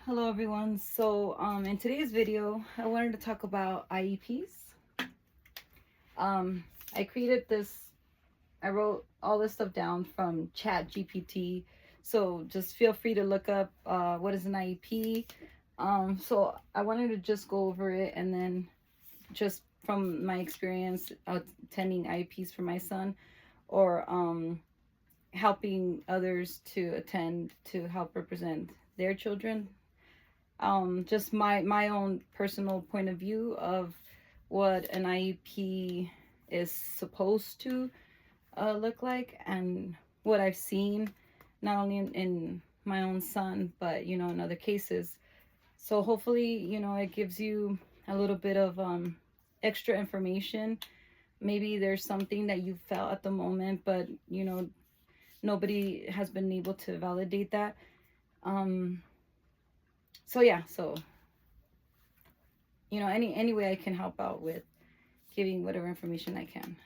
Hello everyone. So in today's video I wanted to talk about IEPs. I created this, I wrote all this stuff down from Chat GPT, so just feel free to look up what is an IEP. So I wanted to just go over it, and then just from my experience attending IEPs for my son, or helping others to attend to help represent their children. Just my own personal point of view of what an IEP is supposed to look like, and what I've seen not only in my own son, but in other cases. So hopefully it gives you a little bit of extra information. Maybe there's something that you felt at the moment, but nobody has been able to validate that. So yeah, so any way I can help out with giving whatever information I can.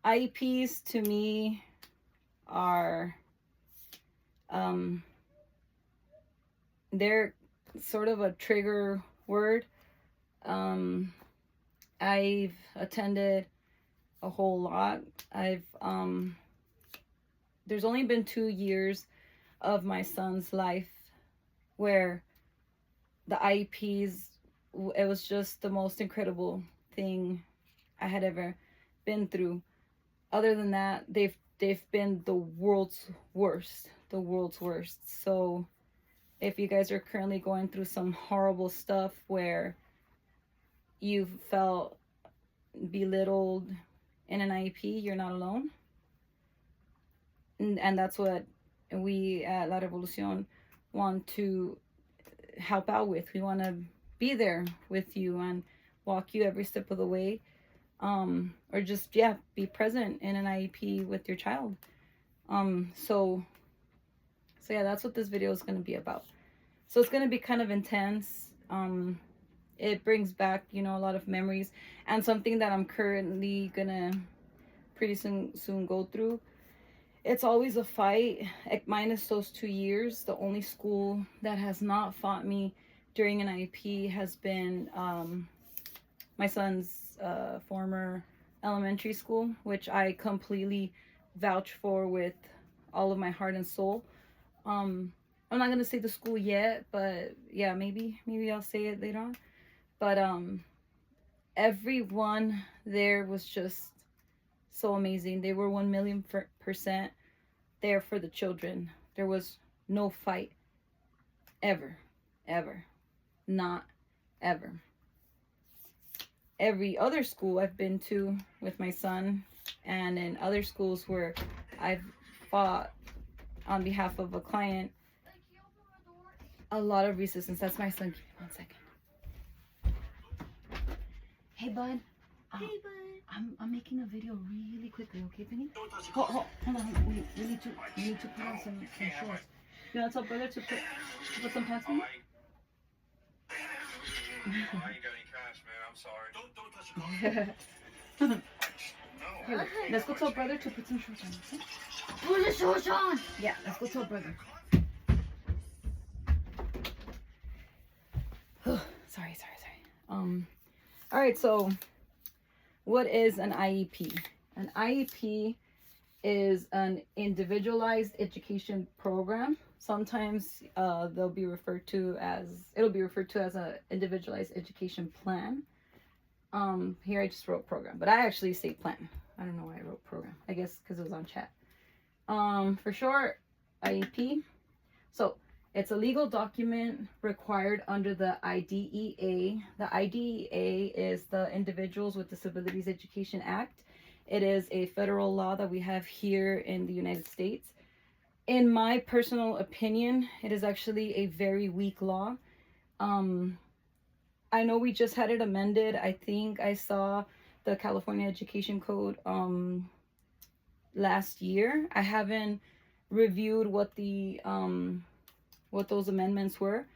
IEPs to me are they're sort of a trigger word. I've attended a whole lot. There's only been 2 years of my son's life where the IEPs, it was just the most incredible thing I had ever been through. Other than that, they've been the world's worst. So if you guys are currently going through some horrible stuff where you felt belittled in an IEP, you're not alone. And that's what we at La Revolucion want to help out with. We want to be there with you and walk you every step of the way, or just be present in an IEP with your child. So yeah, that's what this video is going to be about. So it's going to be kind of intense. It brings back a lot of memories, and something that I'm currently gonna pretty soon go through. It's always a fight, minus those 2 years. The only school that has not fought me during an IEP has been my son's former elementary school, which I completely vouch for with all of my heart and soul. I'm not gonna say the school yet, but yeah, maybe I'll say it later on. But everyone there was just so amazing. They were 1,000,000% there for the children. There was no fight ever, not ever. Every other school I've been to with my son, and in other schools where I've fought on behalf of a client, a lot of resistance. That's my son. Give me 1 second. Hey bud. Hey bud. I'm making a video really quickly, okay, Penny? Hold on. We need to put on some shorts. You want to tell brother to put some pants on? I ain't got any cash, man. I'm sorry. Don't touch the Here, let's go tell brother to put some shorts on, okay? Put the shorts on. Yeah, let's go tell brother. Sorry. All right, so what is an IEP? An IEP is an individualized education program. Sometimes it'll be referred to as an individualized education plan. Here I just wrote program, but I actually say plan. I don't know why I wrote program. I guess because it was on chat. For short, IEP. So it's a legal document required under the IDEA. The IDEA is the Individuals with Disabilities Education Act. It is a federal law that we have here in the United States. In my personal opinion, it is actually a very weak law. I know we just had it amended. I think I saw the California Education Code last year. I haven't reviewed what those amendments were.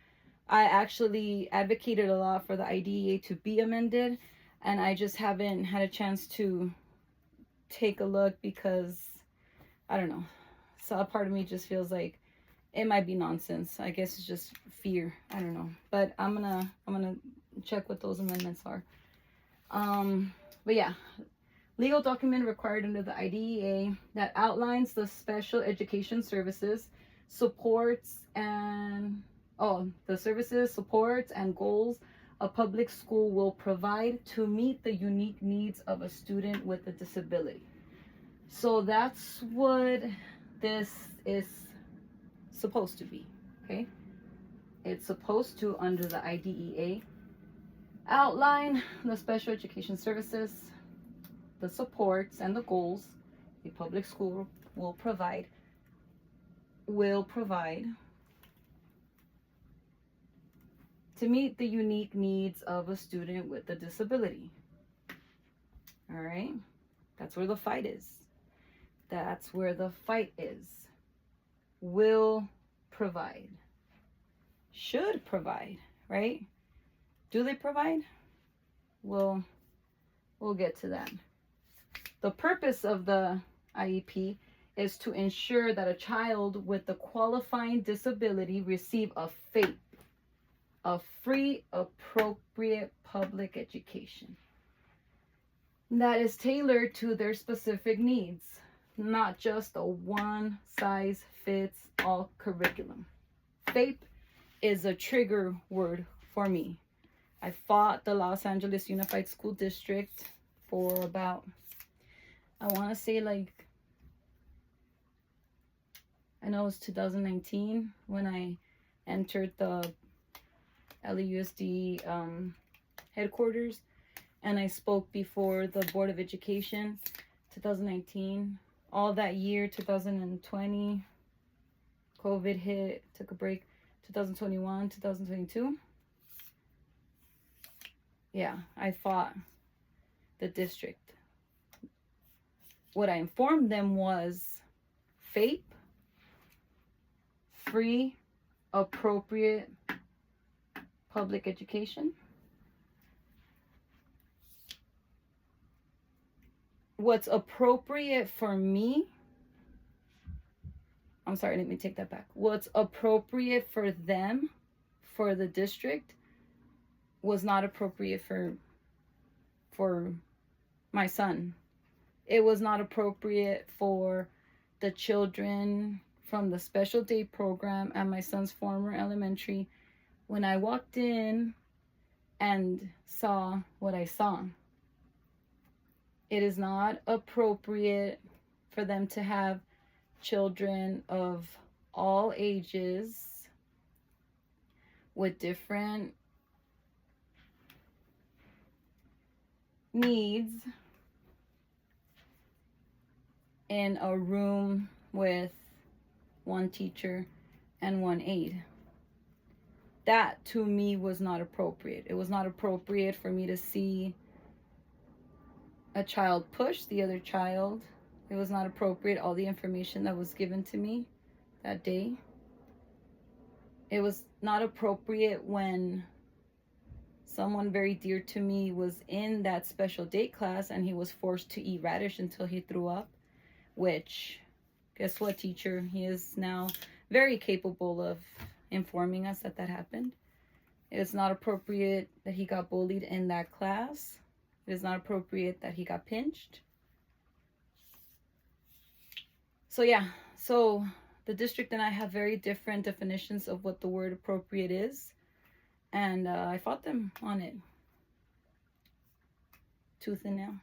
I actually advocated a lot for the IDEA to be amended, and I just haven't had a chance to take a look because I don't know. So a part of me just feels like It might be nonsense. I guess it's just fear. I don't know. But I'm gonna check what those amendments are. But yeah, legal document required under the IDEA that outlines the special education services, supports and the services, supports and goals a public school will provide to meet the unique needs of a student with a disability. So that's what this is supposed to be, okay? It's supposed to, under the IDEA, outline the special education services, the supports and the goals a public school will provide to meet the unique needs of a student with a disability. All right? That's where the fight is. That's where the fight is. Will provide. Should provide, right? Do they provide? We'll get to that. The purpose of the IEP is to ensure that a child with a qualifying disability receive a FAPE, a free, appropriate public education that is tailored to their specific needs, not just a one-size-fits-all curriculum. FAPE is a trigger word for me. I fought the Los Angeles Unified School District for about, I want to say like, I know it was 2019 when I entered the LAUSD headquarters, and I spoke before the Board of Education. 2019, all that year, 2020, COVID hit, took a break. 2021, 2022. Yeah, I fought the district. What I informed them was FAPE, free, appropriate public education. What's appropriate for me, I'm sorry, let me take that back. What's appropriate for them, for the district, was not appropriate for my son. It was not appropriate for the children from the special day program at my son's former elementary. When I walked in and saw what I saw, it is not appropriate for them to have children of all ages with different needs in a room with one teacher and one aide. That to me was not appropriate. It was not appropriate for me to see a child push the other child. It was not appropriate, all the information that was given to me that day. It was not appropriate when someone very dear to me was in that special date class and he was forced to eat radish until he threw up, which, guess what, teacher? He is now very capable of informing us that that happened. It is not appropriate that he got bullied in that class. It is not appropriate that he got pinched. So yeah, so the district and I have very different definitions of what the word appropriate is. And I fought them on it, tooth and nail.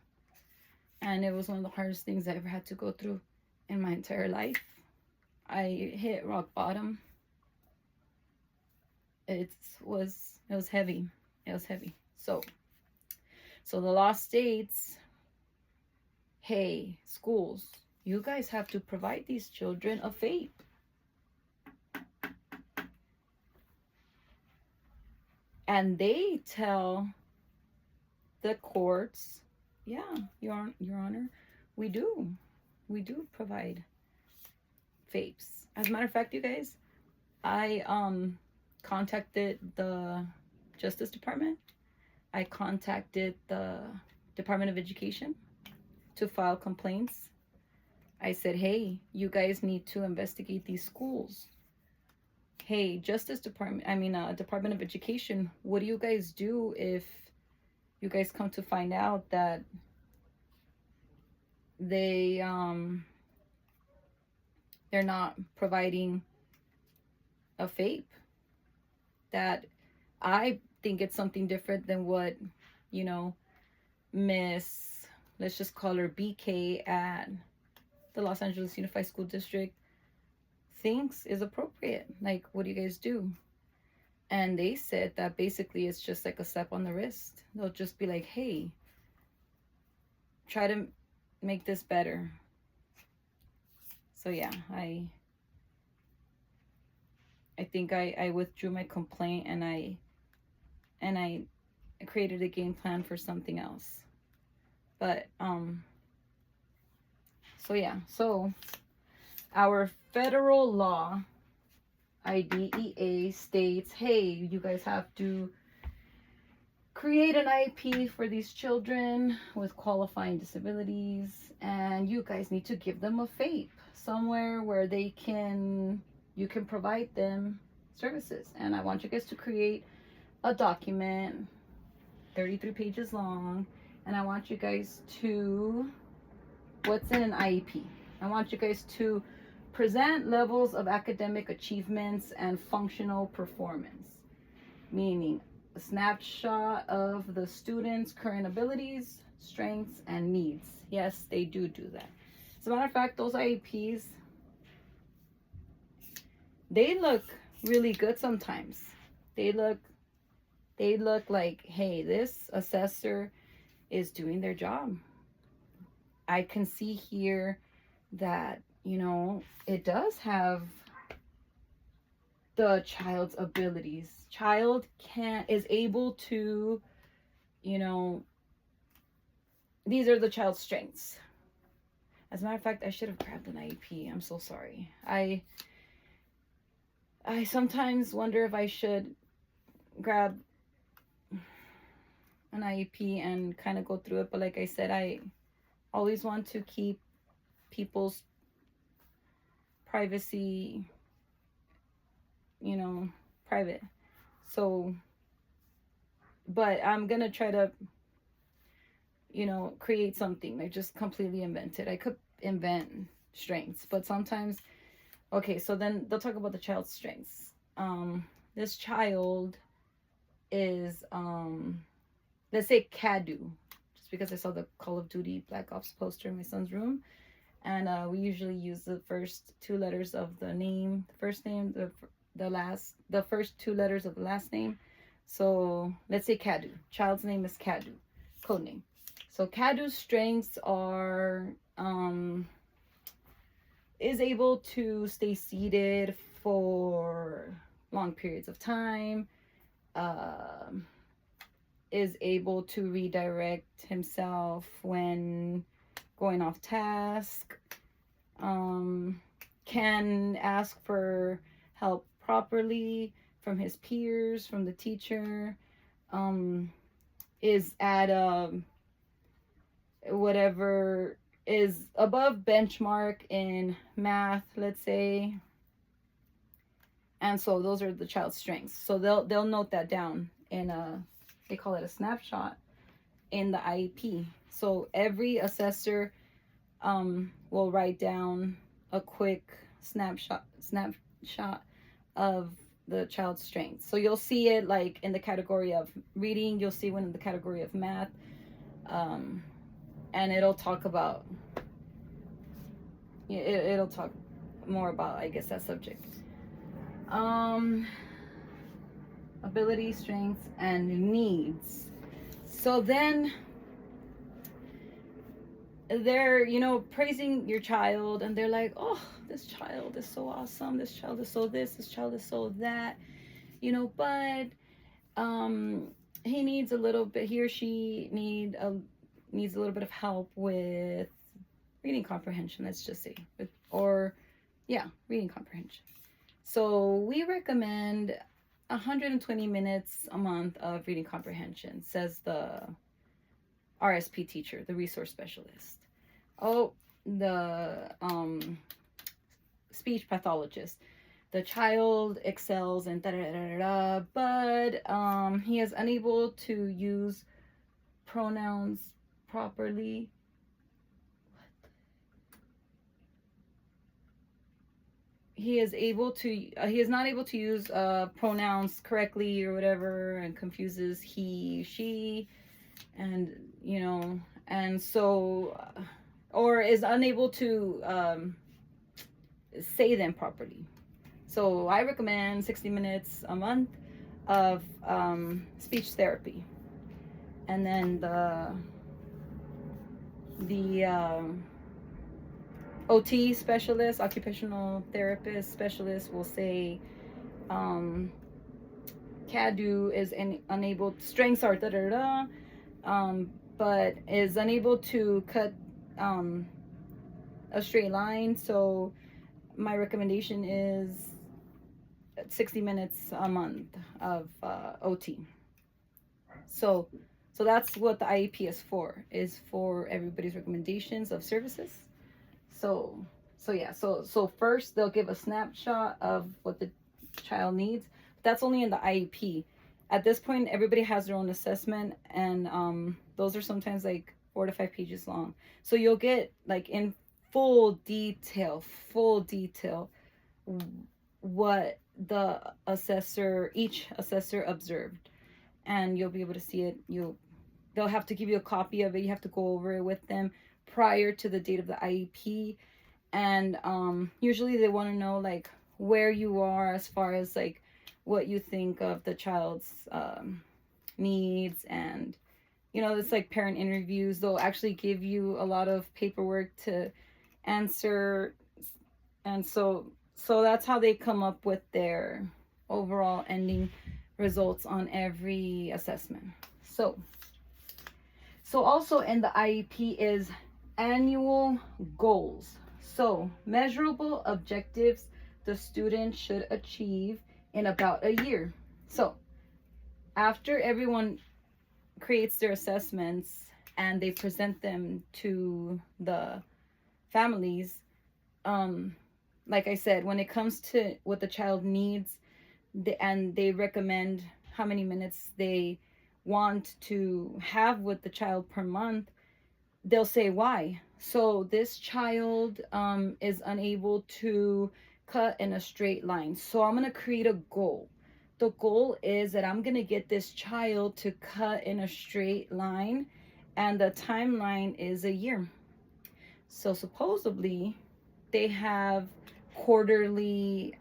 And it was one of the hardest things I ever had to go through in my entire life. I hit rock bottom. It was heavy. It was heavy. So the law states, hey, schools, you guys have to provide these children a FAPE. And they tell the courts, yeah, Your Honor, we do provide FAPEs. As a matter of fact, you guys, I contacted the Justice Department. I contacted the Department of Education to file complaints. I said, hey, you guys need to investigate these schools. hey, Justice Department, Department of Education, what do you guys do if you guys come to find out that they they're not providing a FAPE? That I think it's something different than what, you know, Miss, let's just call her BK at the Los Angeles Unified School District thinks is appropriate. Like, what do you guys do? And they said that basically it's just like a slap on the wrist. They'll just be like, hey, try to make this better. So yeah, I think I withdrew my complaint, and I created a game plan for something else. But so yeah, so our federal law, IDEA, states, hey, you guys have to create an I.E.P for these children with qualifying disabilities, and you guys need to give them a FAPE somewhere where you can provide them services. And I want you guys to create a document 33 pages long, and I want you guys to, what's in an I.E.P? I want you guys to present levels of academic achievements and functional performance, meaning a snapshot of the students' current abilities, strengths, and needs. Yes, they do that. As a matter of fact, those IEPs, they look really good sometimes. They look like, hey, this assessor is doing their job. I can see here that, you know, it does have the child's abilities. Child is able to, you know, these are the child's strengths. As a matter of fact, I should have grabbed an IEP. I'm so sorry. I sometimes wonder if I should grab an IEP and kind of go through it, but like I said, I always want to keep people's privacy, you know, private. So, but I'm gonna try to, you know, create something, like just completely invent it. I could invent strengths, but sometimes, okay, so then they'll talk about the child's strengths. This child is, let's say CADU, just because I saw the Call of Duty Black Ops poster in my son's room. And we usually use the first two letters of the name, the first name, the first two letters of the last name. So let's say CADU. Child's name is CADU, code name. So CADU's strengths are, is able to stay seated for long periods of time, is able to redirect himself when going off task, can ask for help properly from his peers, from the teacher, is at whatever is above benchmark in math, let's say. And so those are the child's strengths. So they'll note that down in they call it a snapshot in the IEP. So every assessor will write down a quick snapshot of the child's strengths. So you'll see it like in the category of reading, you'll see one in the category of math, and it'll talk about, it'll talk more about, I guess, that subject. Ability, strengths, and needs. So then they're, you know, praising your child, and they're like, oh, this child is so awesome, this child is so this child is so that, you know, but he needs a little bit, he or she needs a little bit of help with reading comprehension, let's just say, reading comprehension. So we recommend 120 minutes a month of reading comprehension, says the RSP teacher, the resource specialist. Oh, the speech pathologist. the child excels and da da da da da, but he is unable to use pronouns properly. He is not able to use pronouns correctly or whatever, and confuses he, she, and and so or is unable to say them properly. So I recommend 60 minutes a month of speech therapy, and then the OT specialist, occupational therapist specialist, will say CADU is unable. Strengths are da da da, but is unable to cut a straight line. So my recommendation is 60 minutes a month of OT. So that's what the IEP is for everybody's recommendations of services. So yeah, so first they'll give a snapshot of what the child needs. That's only in the IEP. At this point, everybody has their own assessment, and those are sometimes like 4 to 5 pages long. So you'll get like in full detail what each assessor observed, and you'll be able to see it. They'll have to give you a copy of it. You have to go over it with them prior to the date of the IEP, and usually they want to know like where you are as far as like what you think of the child's needs, and it's like parent interviews. They'll actually give you a lot of paperwork to answer, and so that's how they come up with their overall ending results on every assessment. So also in the IEP is annual goals. So measurable objectives the student should achieve in about a year. So after everyone creates their assessments and they present them to the families, like I said, when it comes to what the child needs, and they recommend how many minutes they want to have with the child per month, they'll say why. So this child is unable to cut in a straight line. So I'm going to create a goal. The goal is that I'm going to get this child to cut in a straight line, and the timeline is a year. So supposedly they have quarterly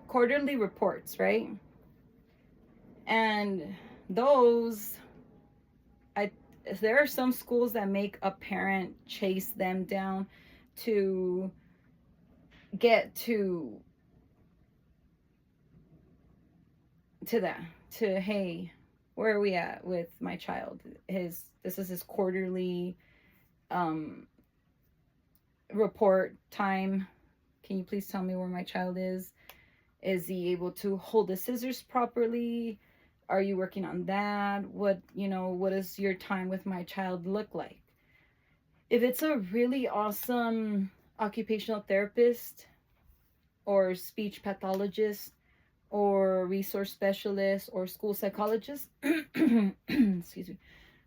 quarterly reports, right? And those, there are some schools that make a parent chase them down to get to that, to, hey, where are we at with my child? This is his quarterly report time. Can you please tell me where my child is? Is he able to hold the scissors properly? Are you working on that? What does your time with my child look like? If it's a really awesome occupational therapist or speech pathologist or resource specialist or school psychologist, excuse me,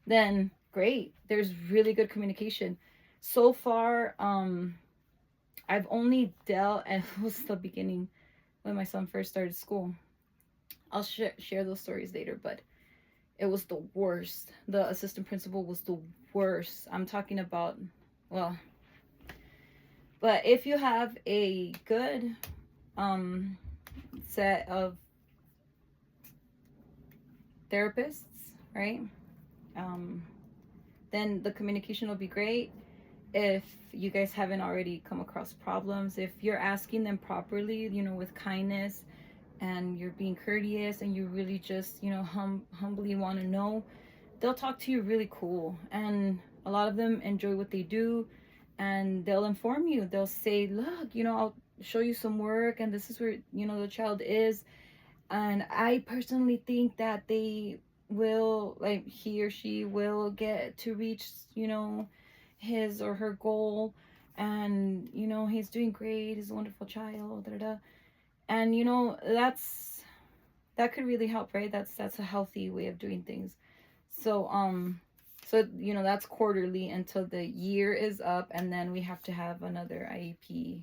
then great. There's really good communication. So far, I've only dealt, and it was the beginning when my son first started school. I'll share those stories later, but it was the worst. The assistant principal was the worst. I'm talking about, well, but if you have a good set of therapists, right, then the communication will be great. If you guys haven't already come across problems, if you're asking them properly, with kindness, and you're being courteous, and you really just, humbly want to know, they'll talk to you really cool. And a lot of them enjoy what they do, and they'll inform you. They'll say, look, I'll show you some work, and this is where, the child is. And I personally think that they will, like, he or she will get to reach, his or her goal. and he's doing great, he's a wonderful child, da, da, da. And that could really help, right? That's a healthy way of doing things. So that's quarterly until the year is up, and then we have to have another IEP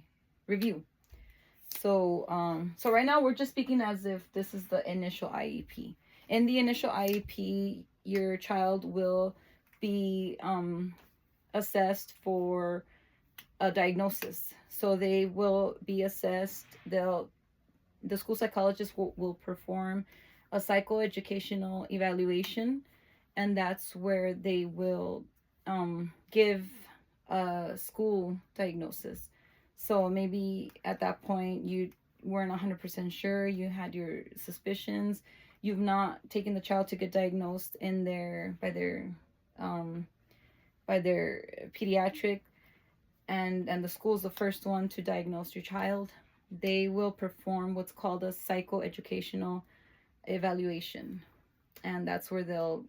review. So right now we're just speaking as if this is the initial IEP. In the initial IEP, your child will be assessed for a diagnosis. So they will be assessed. The school psychologist will perform a psychoeducational evaluation, and that's where they will give a school diagnosis. So maybe at that point you weren't 100% sure, you had your suspicions, you've not taken the child to get diagnosed in their um, by their pediatric, and the school's the first one to diagnose your child. They will perform what's called a psychoeducational evaluation, and that's where they'll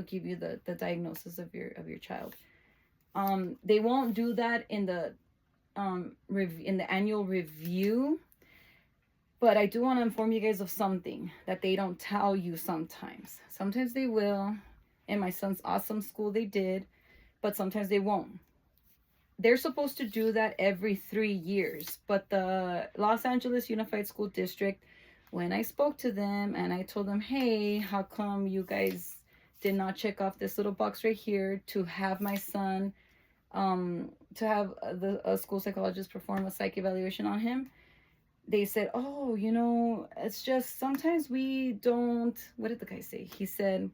give you the diagnosis of your child. They won't do that in the in the annual review, but I do want to inform you guys of something that they don't tell you sometimes. Sometimes they will. In my son's awesome school, they did, but sometimes they won't. They're supposed to do that every 3 years, but the Los Angeles Unified School District, when I spoke to them and I told them, hey, how come you guys did not check off this little box right here to have my son, to have a school psychologist perform a psych evaluation on him? They said, oh, it's just sometimes we don't, what did the guy say? He said,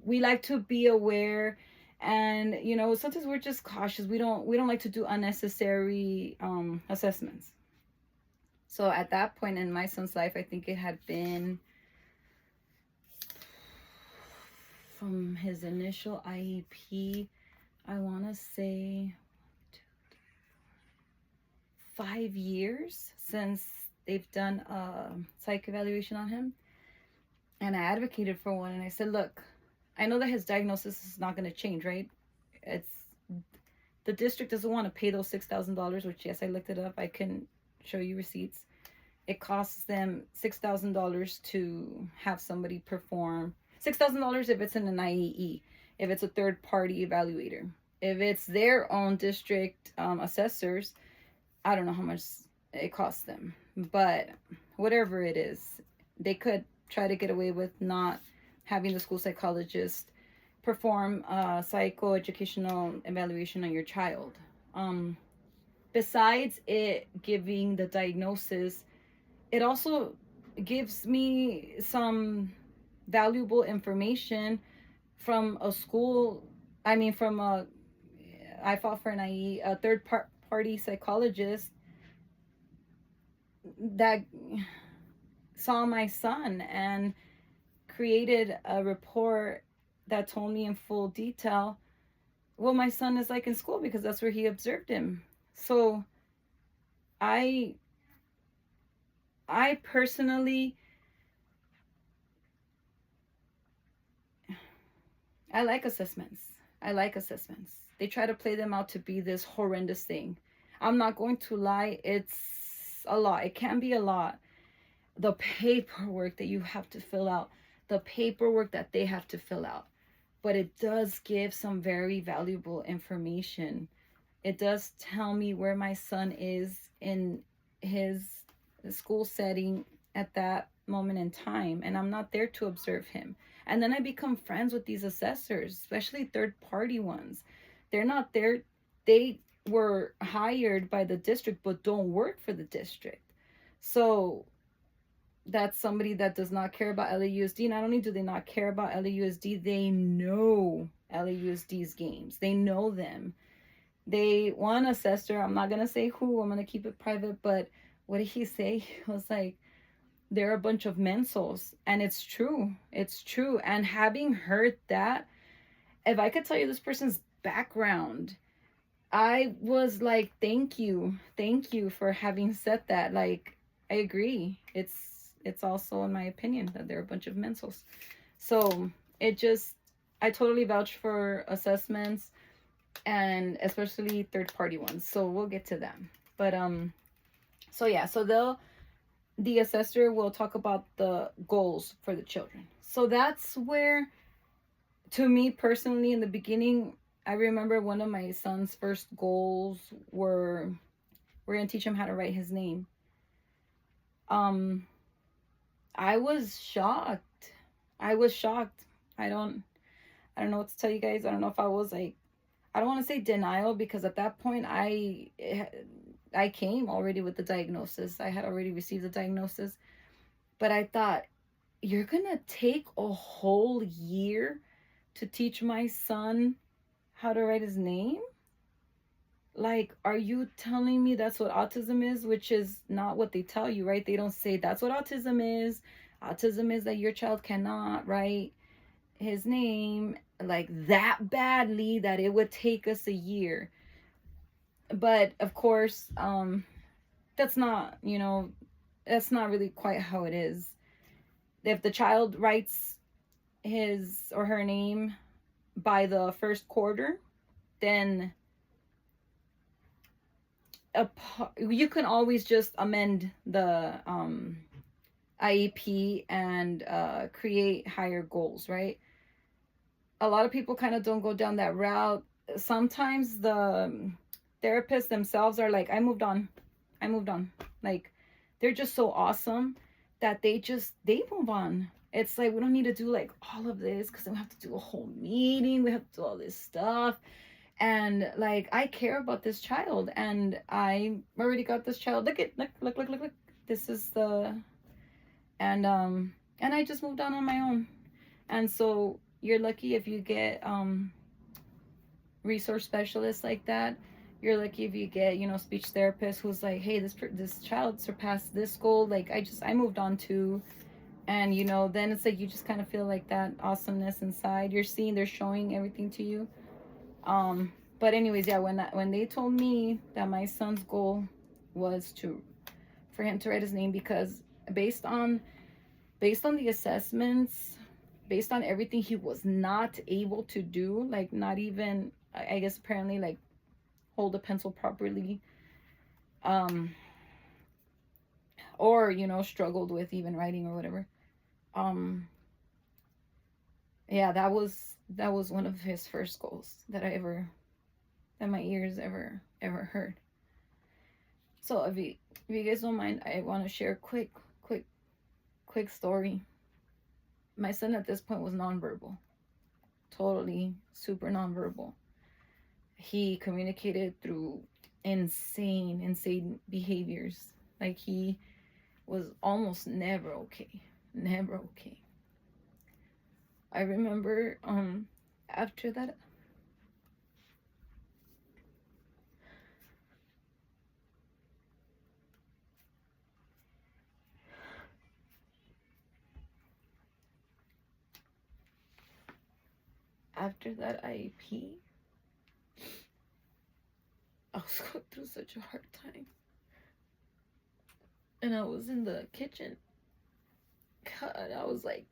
we like to be aware, and sometimes we're just cautious. We don't like to do unnecessary assessments. So at that point in my son's life, I think it had been from his initial IEP, I want to say 5 years since they've done a psych evaluation on him. And I advocated for one, and I said, look, I know that his diagnosis is not going to change, right? It's the district doesn't want to pay those $6,000, which, yes, I looked it up. I can show you receipts. It costs them $6,000 to have somebody perform. $6,000 if it's in an IEE, if it's a third-party evaluator. If it's their own district assessors, I don't know how much it costs them. But whatever it is, they could try to get away with not having the school psychologist perform a psychoeducational evaluation on your child. Besides it giving the diagnosis, it also gives me some valuable information from a school. I mean, I fought for an IE, a third party psychologist that saw my son and created a report that told me in full detail what my son is like in school, because that's where he observed him. So I personally, I like assessments. They try to play them out to be this horrendous thing. I'm not going to lie, it's a lot. It can be a lot. The paperwork that you have to fill out, the paperwork that they have to fill out. But it does give some very valuable information. It does tell me where my son is in his school setting at that moment in time, and I'm not there to observe him. And then I become friends with these assessors, especially third-party ones. They're not there. They were hired by the district but don't work for the district. So that's somebody that does not care about LAUSD. Not only do they not care about LAUSD, they know LAUSD's games. They know them. One assessor, I'm not going to say who, I'm going to keep it private, but what did he say? He was like, they're a bunch of mensos. And it's true. It's true. And having heard that, if I could tell you this person's background, I was like, thank you for having said that. Like, I agree. It's also, in my opinion, that they're a bunch of mensos. So I totally vouch for assessments. and especially third-party ones. So we'll get to them. But so yeah, so the assessor will talk about the goals for the children. So that's where, to me personally, in the beginning, I remember one of my son's first goals were, we're gonna teach him how to write his name. Um, I was shocked. I was shocked. I don't know what to tell you guys. I don't know if I was like, I don't want to say denial, because at that point I came already with the diagnosis. I had already received the diagnosis, but I thought, you're gonna take a whole year to teach my son how to write his name? Like, are you telling me that's what autism is? Which is not what they tell you, right? They don't say that's what autism is. Autism is that your child cannot write his name like that badly that it would take us a year. But of course, that's not, that's not really quite how it is. If the child writes his or her name by the first quarter, then you can always just amend the IEP and create higher goals, right? A lot of people kind of don't go down that route. Sometimes the therapists themselves are like, I moved on. Like, they're just so awesome that they move on. It's like, we don't need to do like all of this, because then we have to do a whole meeting, we have to do all this stuff. And like, I care about this child, and I already got this child. Look. This is the, and I just moved on my own. And so you're lucky if you get resource specialists like that. You're lucky if you get, speech therapist who's like, hey, this child surpassed this goal. Like, I moved on too. And then it's like, you just kind of feel like that awesomeness inside. They're showing everything to you. But anyways, yeah, when they told me that my son's goal was for him to write his name, because based on the assessments, based on everything, he was not able to do, like, not even, I guess, apparently, like, hold a pencil properly, or struggled with even writing or whatever. Yeah, that was one of his first goals that my ears ever heard. So if you guys don't mind, I want to share a quick story. My son at this point was nonverbal, totally super nonverbal. He communicated through insane behaviors. Like, he was almost never okay. I remember after that, IEP, I was going through such a hard time. And I was in the kitchen. God, I was like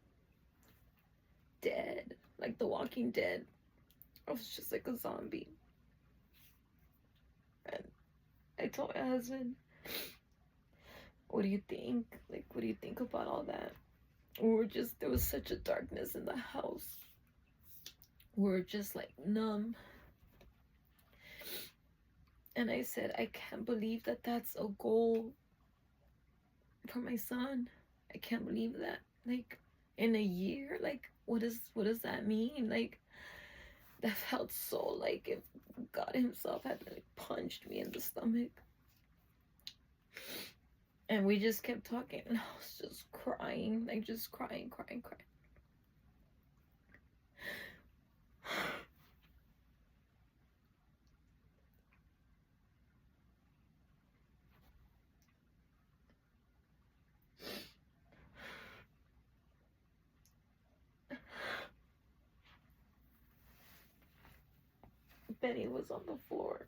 dead. Like The Walking Dead. I was just like a zombie. And I told my husband, what do you think? Like, what do you think about all that? There was such a darkness in the house. We're just like numb. And I said, I can't believe that that's a goal for my son. I can't believe that. Like, in a year, like, what does that mean? Like, that felt so like if God himself had like punched me in the stomach. And we just kept talking, and I was just crying, like, just crying. Benny was on the floor.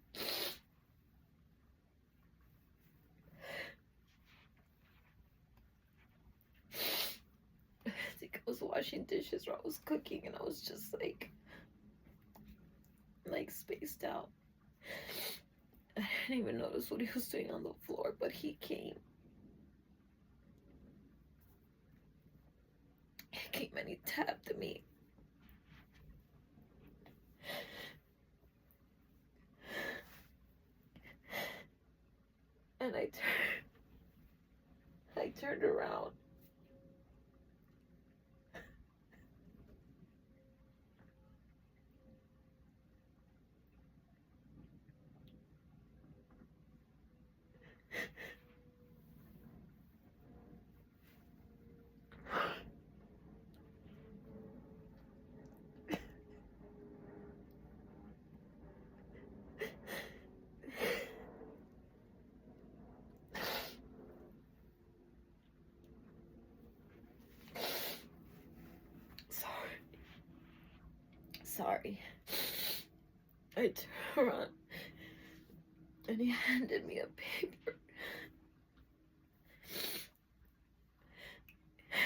I think I was washing dishes or I was cooking, and I was just like, like spaced out. I didn't even notice what he was doing on the floor, but he came. He came and he tapped me. And I turned around. Sorry. I turned around and he handed me a paper.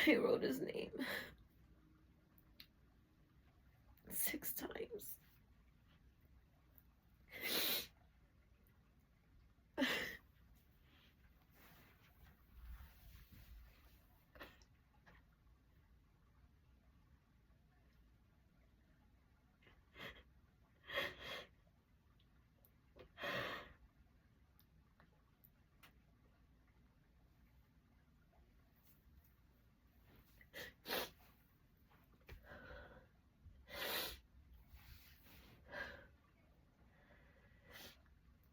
He wrote his name 6 times.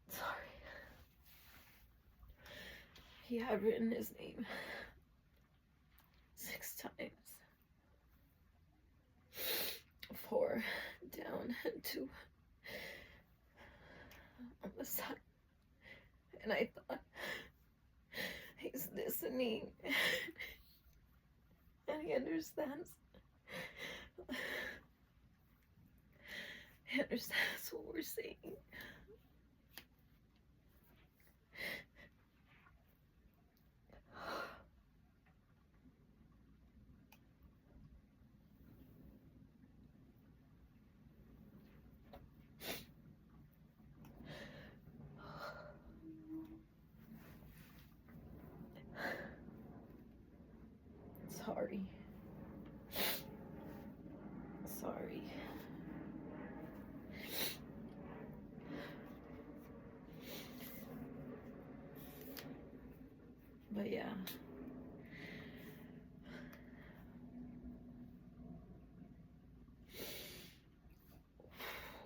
Sorry. He had written his name 6 times. 4 down and 2 on the side. And I thought, he's listening. And he understands. He understands what we're saying. Sorry. Sorry. But yeah.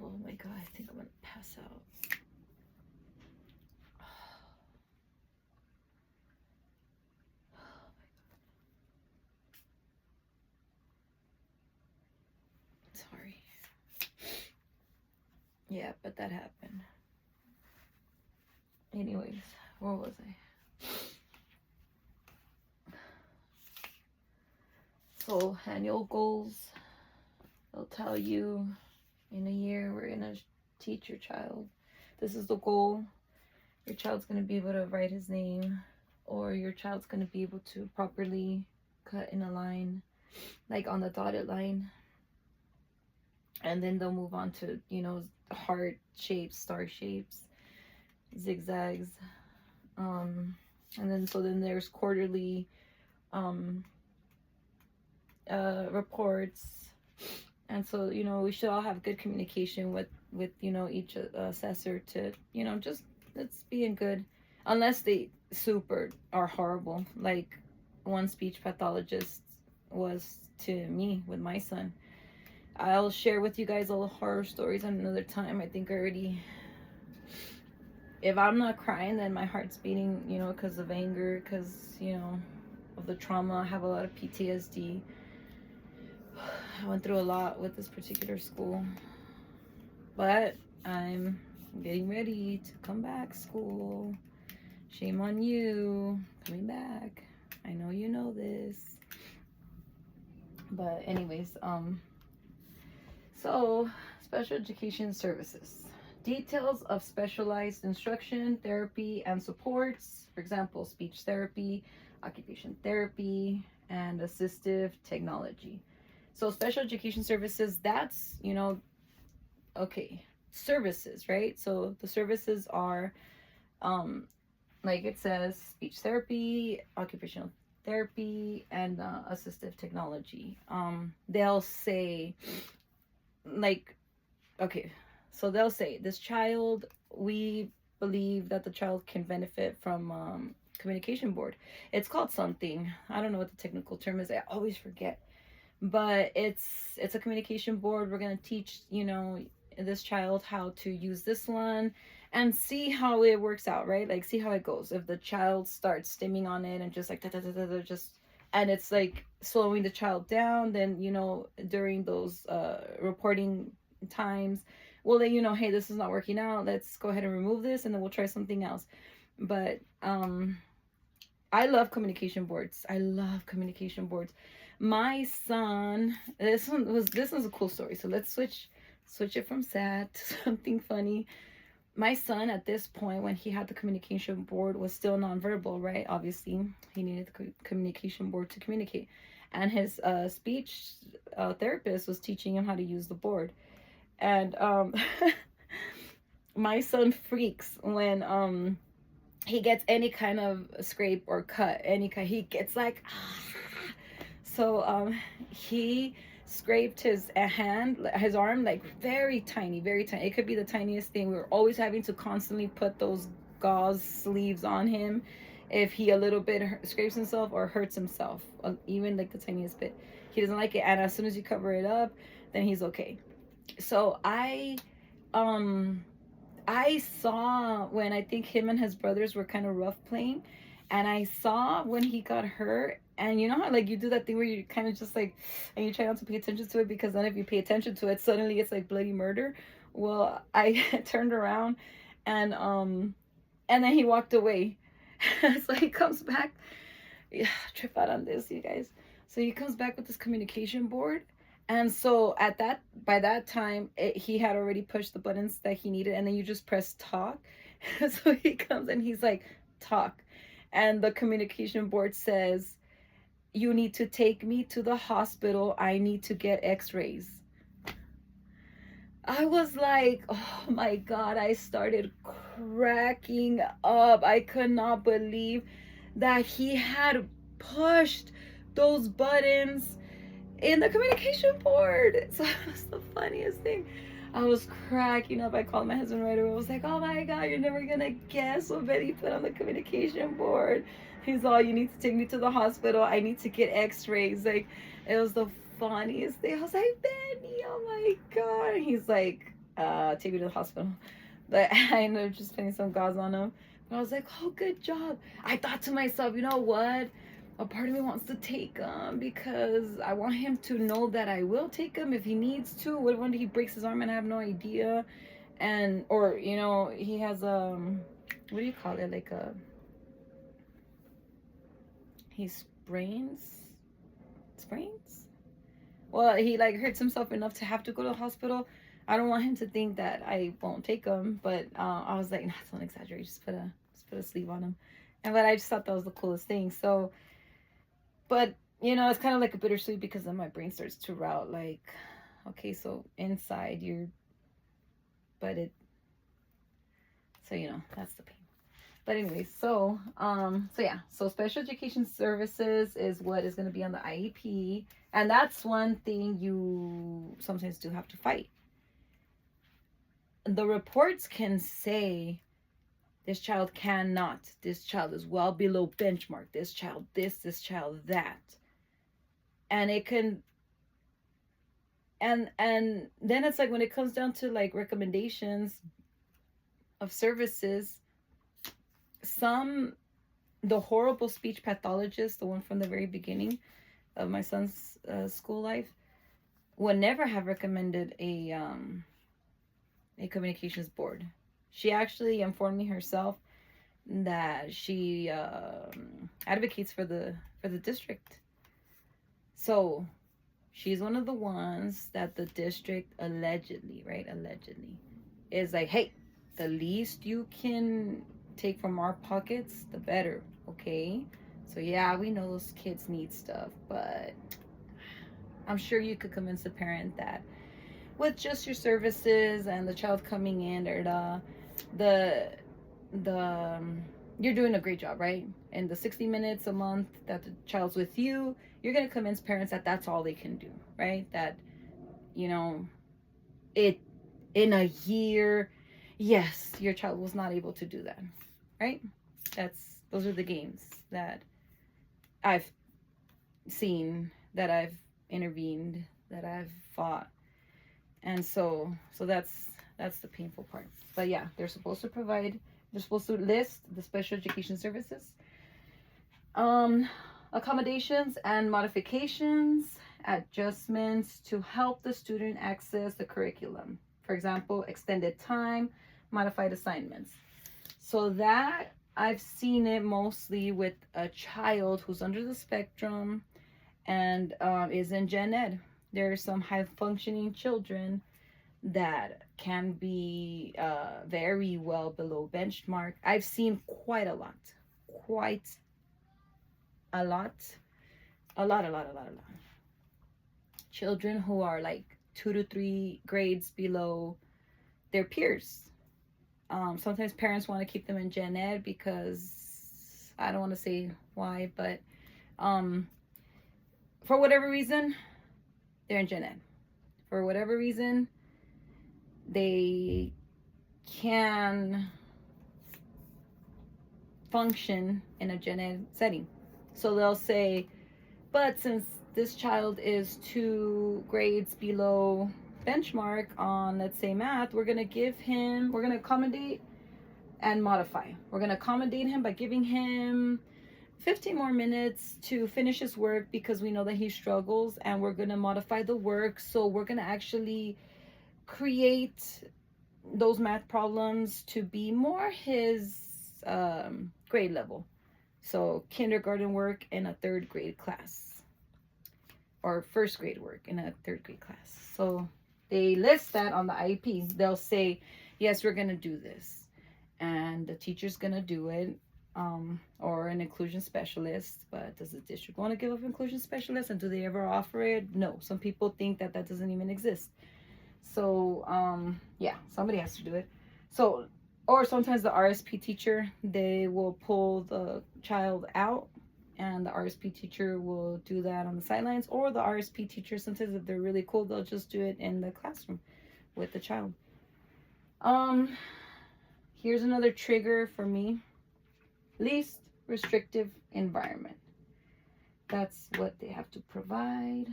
Oh my god, I think I'm gonna pass out. Sorry. Yeah, but that happened. Anyways, where was I? So, annual goals. They'll tell you in a year we're gonna teach your child. This is the goal. Your child's gonna be able to write his name, or your child's gonna be able to properly cut in a line, like on the dotted line. And then they'll move on to, you know, heart shapes, star shapes, zigzags. And then there's quarterly reports. And so, you know, we should all have good communication with you know, each assessor to, you know, just let's be in good, unless they super are horrible, like one speech pathologist was to me with my son. I'll share with you guys all the horror stories on another time. I think already, if I'm not crying, then my heart's beating, you know, because of anger, because, you know, of the trauma. I have a lot of PTSD. I went through a lot with this particular school, but I'm getting ready to come back, school. Shame on you coming back. I know you know this. But anyways, so special education services. Details of specialized instruction, therapy, and supports. For example, speech therapy, occupation therapy, and assistive technology. So special education services, that's, you know, okay. services, right? So the services are, like it says, speech therapy, occupational therapy, and assistive technology. They'll say, like, okay, so they'll say this child, we believe that the child can benefit from communication board. It's called something. I don't know what the technical term is. I always forget. But it's a communication board. We're gonna teach, this child how to use this one and see how it works out, right? Like see how it goes. If the child starts stimming on it and just like da, da, da, da, da, just and it's like slowing the child down, then during those reporting times, we'll let you know, hey, this is not working out. Let's go ahead and remove this, and then we'll try something else. But I love communication boards. I love communication boards. My son, this one's a cool story. So let's switch it from sad to something funny. My son, at this point, when he had the communication board, was still nonverbal, right? Obviously, he needed the communication board to communicate, and his speech therapist was teaching him how to use the board. And my son freaks when he gets any kind of scrape or cut, he gets like, ah. So he scraped his arm, like very tiny, very tiny. It could be the tiniest thing. We were always having to constantly put those gauze sleeves on him if he a little bit scrapes himself or hurts himself, even like the tiniest bit. He doesn't like it, and as soon as you cover it up, then he's okay. So I saw when I think him and his brothers were kind of rough playing, and I saw when he got hurt. And you know how like you do that thing where you kind of just like, and you try not to pay attention to it, because then if you pay attention to it, suddenly it's like bloody murder. Well, I turned around, and then he walked away. So he comes back. Yeah, trip out on this, you guys. So he comes back with this communication board, and so by that time, he had already pushed the buttons that he needed, and then you just press talk. So he comes and he's like, talk, and the communication board says, you need to take me to the hospital. I need to get X-rays. I was like, oh my God, I started cracking up. I could not believe that he had pushed those buttons in the communication board. So it was the funniest thing. I was cracking up. I called my husband right away. I was like, oh my God, you're never gonna guess what Betty put on the communication board. He's all, you need to take me to the hospital. I need to get X-rays. Like, it was the funniest thing. I was like, Benny, oh my God. And he's like, take me to the hospital. But I ended up just putting some gauze on him. But I was like, oh, good job. I thought to myself, you know what? A part of me wants to take him because I want him to know that I will take him if he needs to. What when he breaks his arm and I have no idea? And, or, he has, what do you call it? Like he sprains? Well, he like hurts himself enough to have to go to the hospital. I don't want him to think that I won't take him, but I was like, nah, don't exaggerate. Just put a sleeve on him. But I just thought that was the coolest thing. So, but it's kind of like a bittersweet, because then my brain starts to route like, okay, so inside that's the pain. But anyway, so special education services is what is going to be on the IEP, and that's one thing you sometimes do have to fight. The reports can say this child cannot, this child is well below benchmark, this child this child that, and it can, and then it's like when it comes down to like recommendations of services, the horrible speech pathologist, the one from the very beginning of my son's school life, would never have recommended a communications board. She actually informed me herself that she advocates for the district. So she's one of the ones that the district allegedly is like, hey, the least you can take from our pockets, the better, okay? So yeah, we know those kids need stuff, but I'm sure you could convince the parent that with just your services and the child coming in, or the you're doing a great job, right? And the 60 minutes a month that the child's with you, you're going to convince parents that that's all they can do, right? That, you know, it in a year, yes, your child was not able to do that, right? Those are the games that I've seen, that I've intervened, that I've fought. And so that's the painful part. But yeah, they're supposed to list the special education services, accommodations and modifications, adjustments to help the student access the curriculum. For example, extended time, modified assignments. So that I've seen it mostly with a child who's under the spectrum and is in gen ed. There are some high functioning children that can be very well below benchmark. I've seen quite a lot, quite a lot, a lot, a lot, a lot, a lot. Children who are like 2 to 3 grades below their peers. Sometimes parents want to keep them in gen ed because I don't want to say why, but for whatever reason, they're in gen ed. For whatever reason, they can function in a gen ed setting. So they'll say, but since this child is 2 grades below benchmark on, let's say, math, we're going to accommodate and modify. We're going to accommodate him by giving him 15 more minutes to finish his work because we know that he struggles, and we're going to modify the work. So we're going to actually create those math problems to be more his grade level. So kindergarten work in a 3rd grade class, or 1st grade work in a 3rd grade class. So they list that on the I.E.P. They'll say, yes, we're going to do this. And the teacher's going to do it, or an inclusion specialist. But does the district want to give up inclusion specialist? And do they ever offer it? No. Some people think that doesn't even exist. So, yeah, somebody has to do it. So, or sometimes the RSP teacher, they will pull the child out, and the RSP teacher will do that on the sidelines. Or the RSP teacher, sometimes if they're really cool, they'll just do it in the classroom with the child. Here's another trigger for me. Least restrictive environment. That's what they have to provide.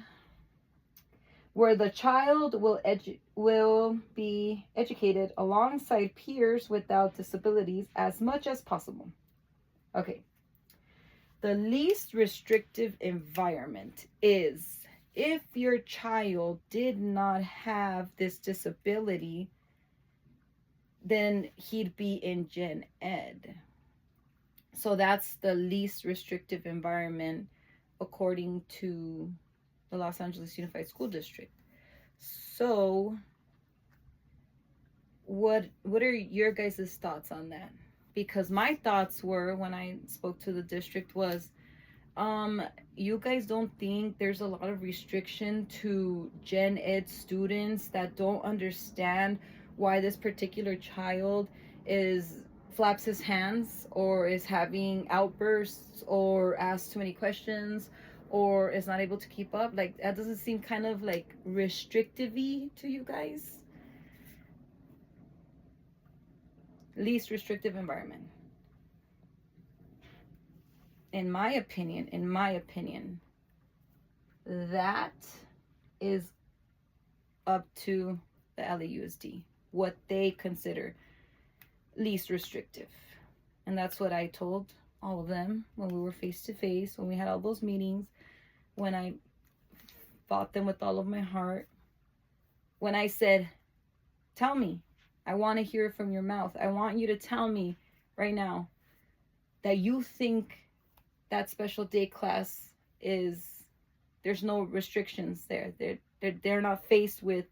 Where the child will be educated alongside peers without disabilities as much as possible. Okay. The least restrictive environment is if your child did not have this disability, then he'd be in gen ed. So that's the least restrictive environment according to the Los Angeles Unified School District. So what are your guys' thoughts on that? Because my thoughts were, when I spoke to the district, was you guys don't think there's a lot of restriction to gen ed students that don't understand why this particular child flaps his hands, or is having outbursts, or asks too many questions, or is not able to keep up? Like, that doesn't seem kind of like restrictive-y to you guys? Least restrictive environment. In my opinion, that is up to the LAUSD, what they consider least restrictive. And that's what I told all of them when we were face to face, when we had all those meetings, when I fought them with all of my heart, when I said, tell me, I want to hear it from your mouth. I want you to tell me right now that you think that special day class there's no restrictions there. They're not faced with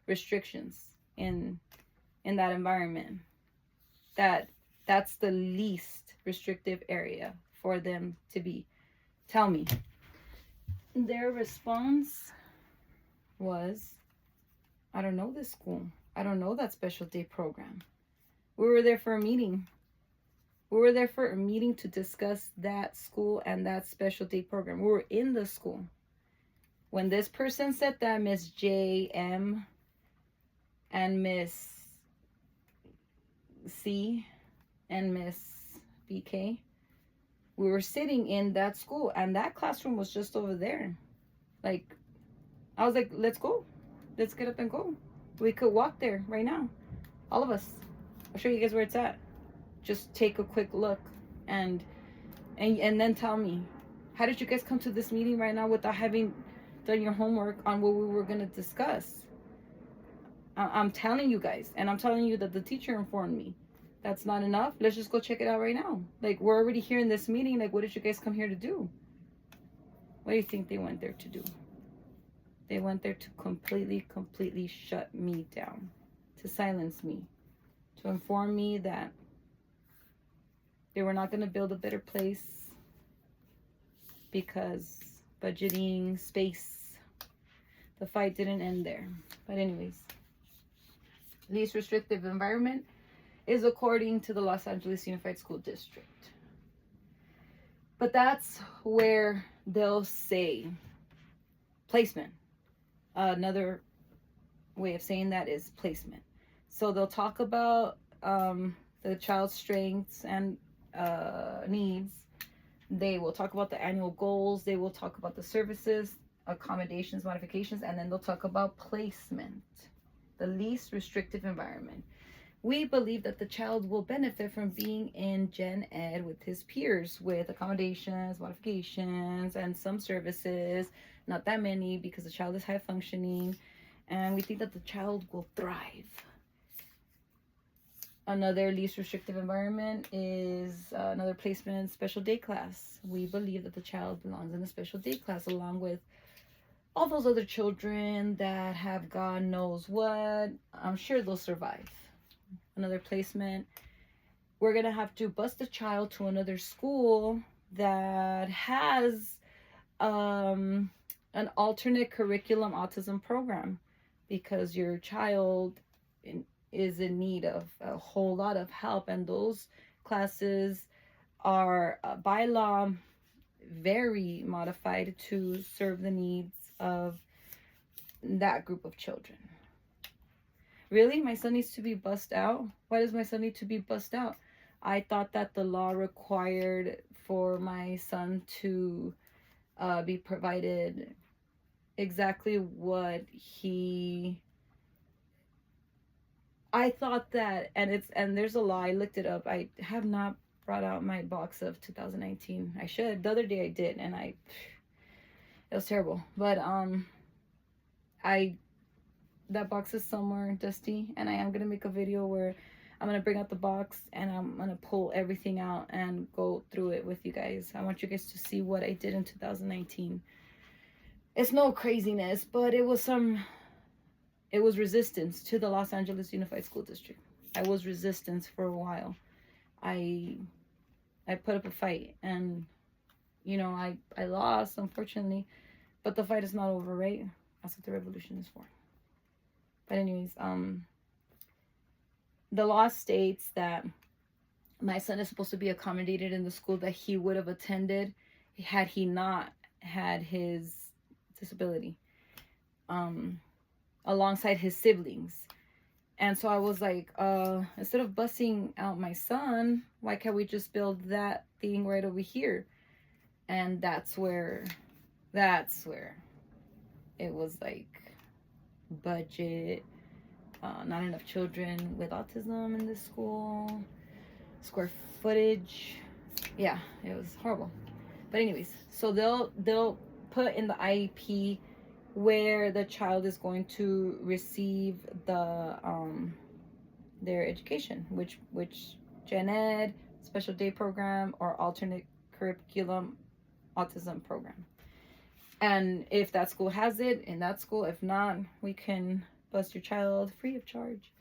restrictions in that environment. That's the least restrictive area for them to be. Tell me. Their response was, I don't know this school. I don't know that special day program. We were there for a meeting. We were there for a meeting to discuss that school and that special day program. We were in the school. When this person said that, Miss J.M. and Miss C and Miss B.K., we were sitting in that school, and that classroom was just over there. Like, I was like, let's go. Let's get up and go. We could walk there right now. All of us. I'll show you guys where it's at. Just take a quick look and then tell me, how did you guys come to this meeting right now without having done your homework on what we were going to discuss? I'm telling you guys, and I'm telling you that the teacher informed me. That's not enough. Let's just go check it out right now. Like, we're already here in this meeting. Like, what did you guys come here to do? What do you think they went there to do? They went there to completely shut me down, to silence me, to inform me that they were not going to build a better place because budgeting, space. The fight didn't end there. But anyways, least restrictive environment is according to the Los Angeles Unified School District. But that's where they'll say placement. Another way of saying that is placement. So they'll talk about the child's strengths and needs. They will talk about the annual goals. They will talk about the services, accommodations, modifications, and then they'll talk about placement, the least restrictive environment. We believe that the child will benefit from being in Gen Ed with his peers, with accommodations, modifications, and some services. Not that many, because the child is high functioning, and we think that the child will thrive. Another least restrictive environment is another placement, special day class. We believe that the child belongs in a special day class along with all those other children that have God knows what. I'm sure they'll survive. Another placement, we're going to have to bus the child to another school that has an alternate curriculum autism program, because your child is in need of a whole lot of help, and those classes are by law very modified to serve the needs of that group of children. Really? My son needs to be bussed out? Why does my son need to be bussed out? I thought that the law required for my son to be provided exactly what I thought that, and there's a law. I looked it up. I have not brought out my box of 2019. I should. The other day I did, and it was terrible. But that box is somewhere dusty, and I am gonna make a video where I'm gonna bring out the box and I'm gonna pull everything out and go through it with you guys. I want you guys to see what I did in 2019. It's no craziness, but it was resistance to the Los Angeles Unified School District. I was resistance for a while. I put up a fight, and I lost, unfortunately, but the fight is not over, right? That's what the revolution is for. But anyways, the law states that my son is supposed to be accommodated in the school that he would have attended had he not had his disability, alongside his siblings. And so I was like, instead of busing out my son, why can't we just build that thing right over here? And that's where it was like budget, not enough children with autism in this school, square footage. Yeah, it was horrible. But anyways, so they'll put in the IEP where the child is going to receive their education, which Gen Ed, special day program, or alternate curriculum autism program. And if that school has it, in that school. If not, we can bus your child free of charge.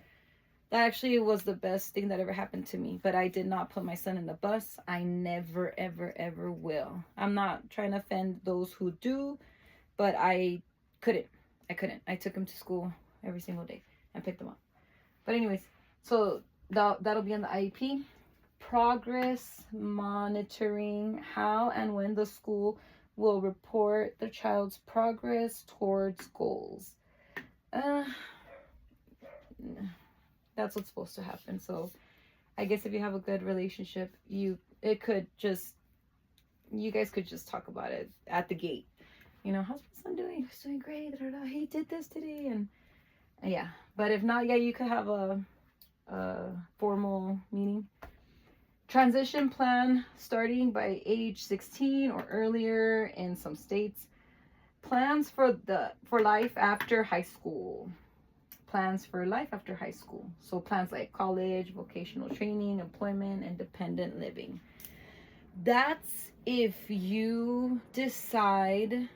That actually was the best thing that ever happened to me. But I did not put my son in the bus. I never, ever, ever will. I'm not trying to offend those who do, but I couldn't. I took him to school every single day and pick them up. But anyways, so that'll be on the IEP. Progress monitoring, how and when the school will report the child's progress towards goals. That's what's supposed to happen. So I guess if you have a good relationship, you guys could just talk about it at the gate. You know, how's my son doing? He's doing great. He did this today, and yeah. But if not, yeah, you could have a formal meeting. Transition plan starting by age 16 or earlier in some states. Plans for life after high school. Plans for life after high school. So plans like college, vocational training, employment, independent living. That's if you decide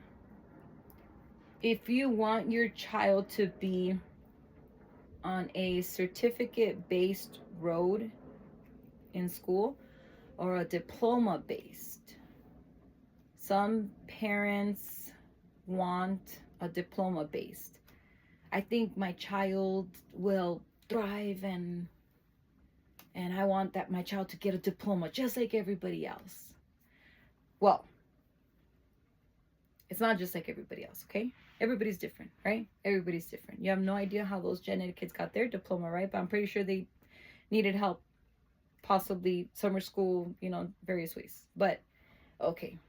if you want your child to be on a certificate-based road in school or a diploma-based. Some parents want a diploma-based. I think my child will thrive and I want that my child to get a diploma just like everybody else. Well, it's not just like everybody else, okay? Everybody's different, right? Everybody's different. You have no idea how those genetic kids got their diploma, right? But I'm pretty sure they needed help, possibly summer school, you know, various ways. But okay,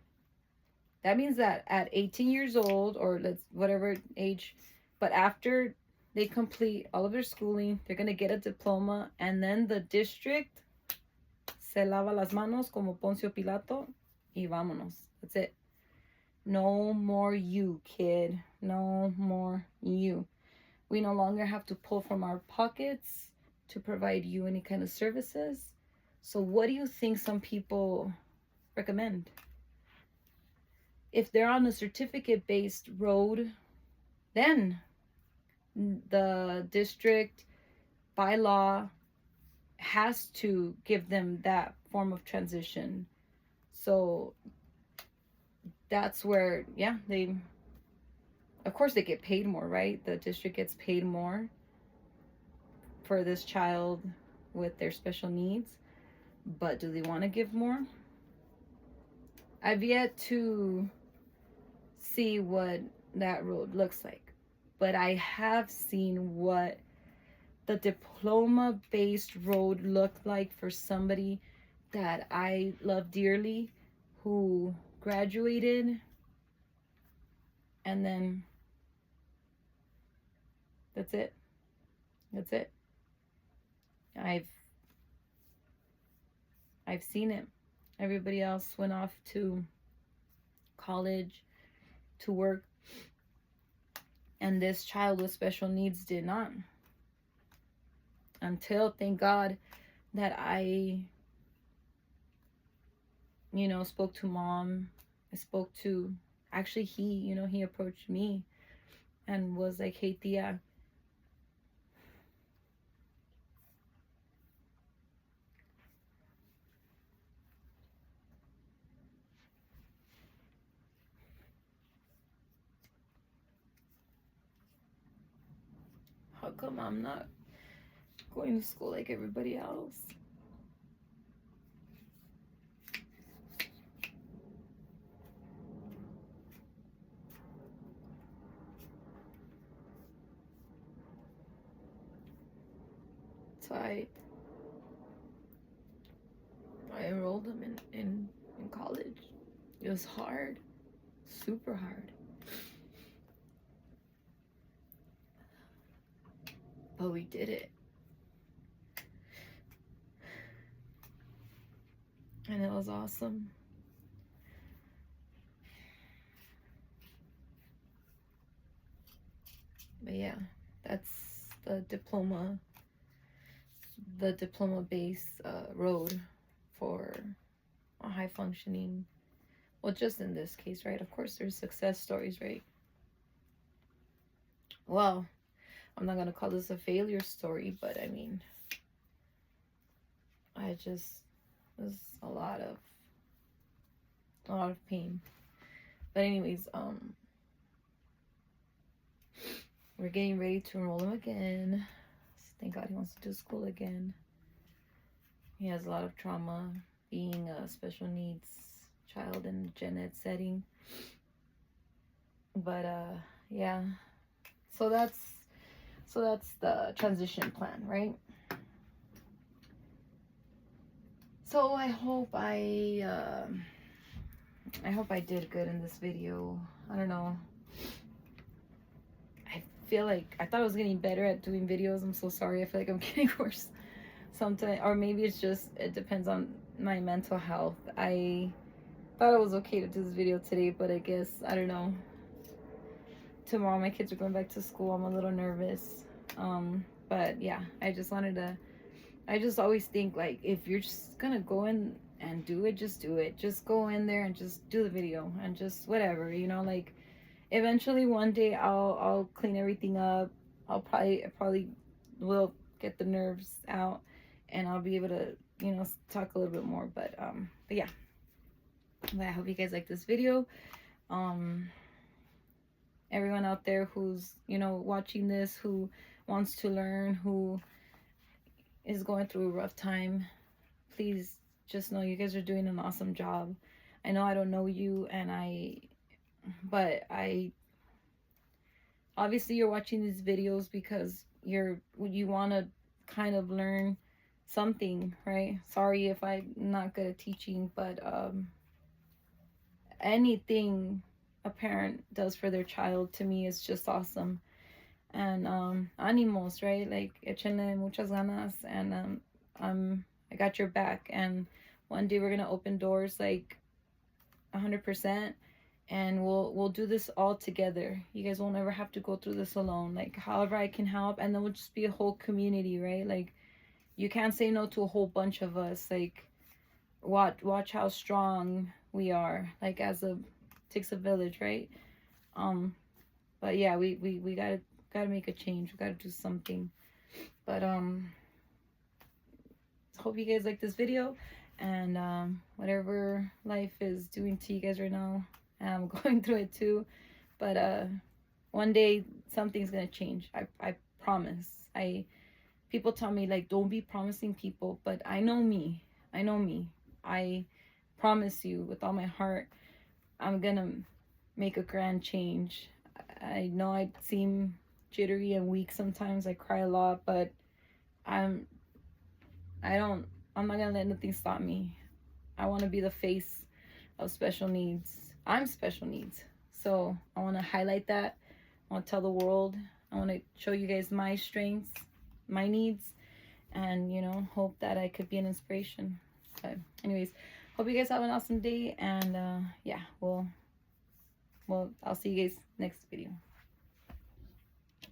that means that at 18 years old, or whatever age, but after they complete all of their schooling, they're gonna get a diploma, and then the district se lava las manos como Poncio Pilato y vámonos. That's it. No more you, kid. No more you. We no longer have to pull from our pockets to provide you any kind of services. So what do you think some people recommend? If they're on a certificate-based road, then the district by law has to give them that form of transition. So that's where, yeah, of course they get paid more, right? The district gets paid more for this child with their special needs. But do they want to give more? I've yet to see what that road looks like. But I have seen what the diploma-based road looked like for somebody that I love dearly, who graduated, and then that's it. That's it. I've seen it. Everybody else went off to college, to work, and this child with special needs did not. Until, thank God, that I, spoke to mom. I spoke to, actually he approached me and was like, hey, Tia, how come I'm not going to school like everybody else? So I enrolled him in college. It was hard, super hard. But we did it. And it was awesome. But yeah, that's the diploma-based road for a high functioning, well, just in this case, right? Of course, there's success stories, right? Well, I'm not gonna call this a failure story, but I mean, was a lot of pain. But anyways, we're getting ready to enroll him again. Thank God he wants to do school again. He has a lot of trauma being a special needs child in a gen ed setting. But yeah. So that's the transition plan, right? So I hope I did good in this video. I don't know. I feel like I thought I was getting better at doing videos. I'm so sorry. I feel like I'm getting worse sometimes, or maybe it's just, it depends on my mental health. I thought it was okay to do this video today, but I guess, I don't know. Tomorrow my kids are going back to school. I'm a little nervous. But yeah, I just always think, like, if you're just gonna go in and do it, just do it. Just go in there and just do the video and just whatever, you know, like, eventually one day I'll clean everything up. I probably will get the nerves out and I'll be able to, you know, talk a little bit more. But yeah. But I hope you guys like this video. Everyone out there who's, you know, watching this, who wants to learn, who is going through a rough time, please just know you guys are doing an awesome job. I know I don't know you, but obviously you're watching these videos because you want to kind of learn something, right? Sorry if I'm not good at teaching, but anything a parent does for their child, to me, is just awesome. And animos, right? Like, échenle muchas ganas, and I got your back, and one day we're gonna open doors like 100%, and we'll do this all together. You guys won't ever have to go through this alone. Like, however I can help, and then we'll just be a whole community, right? Like, you can't say no to a whole bunch of us. Like, watch how strong we are. Like, as a takes a village, right? But yeah, we gotta make a change. We gotta do something. But hope you guys like this video, and whatever life is doing to you guys right now, I'm going through it too. But one day something's gonna change. I promise. People tell me, like, don't be promising people, but I know me. I promise you with all my heart, I'm gonna make a grand change. I know I seem jittery and weak sometimes. I cry a lot, but I'm not gonna let nothing stop me. I want to be the face of special needs. I'm special needs, so I want to highlight that. I want to tell the world. I want to show you guys my strengths, my needs, and, you know, hope that I could be an inspiration. But anyways, hope you guys have an awesome day, and yeah, I'll see you guys next video.